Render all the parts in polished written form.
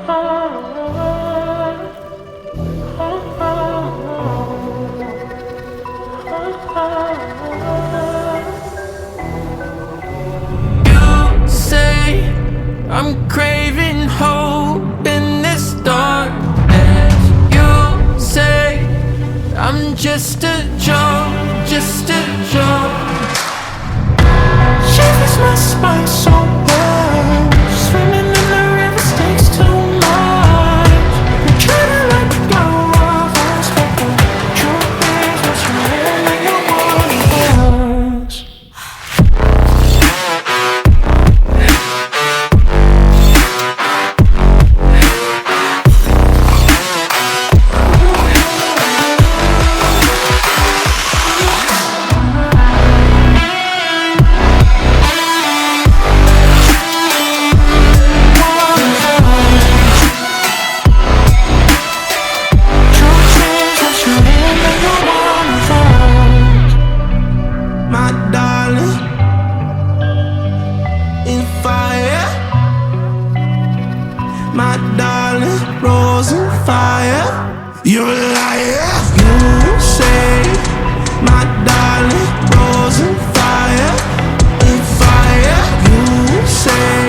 You say I'm craving hope in this darkness. You say I'm just a joke, just a joke. Shivers my spine so well. Swimming in the river takes too much. I'm trying to let go of us, but the truth is what's real and you're one of us. My darling, in fire. My darling, rose in fire. You're a liar. You say, my darling, rose in fire. In fire. You say,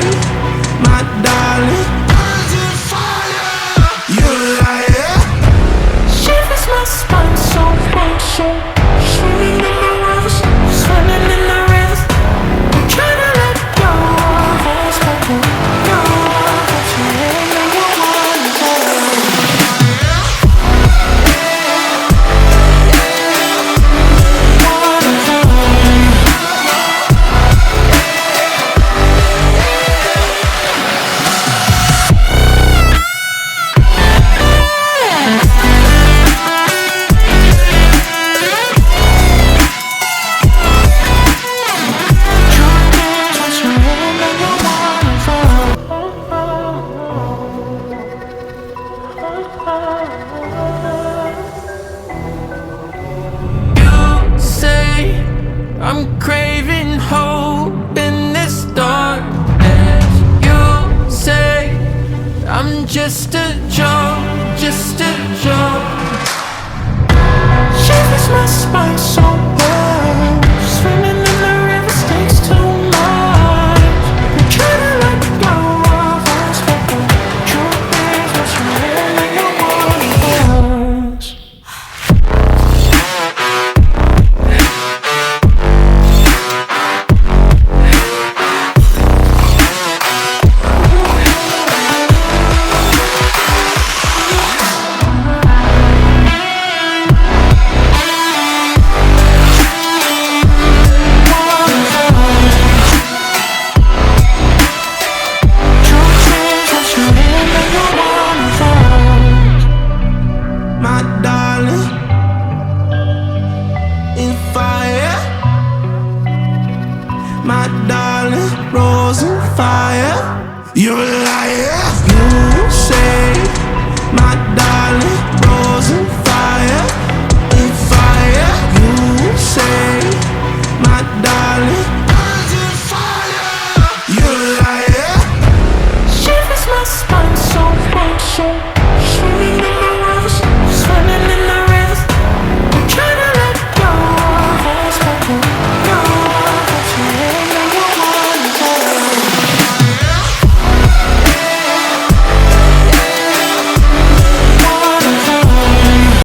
my darling, rose in fire. You're a liar. Shivers my spine so cold, so swimming in the rivers, swimming in the rivers. I'm trying to let go of us, but the go of us, and you're one of us. You say I'm craving hope in this darkness. You say I'm just a joke, just a joke. Shivers my spine so well. Swimming in the river takes too much. I'm trying to let go of us, but the truth is what's real and you're one of us. My darling, in fire. My darling, rose in fire. You're a liar. You say, my darling,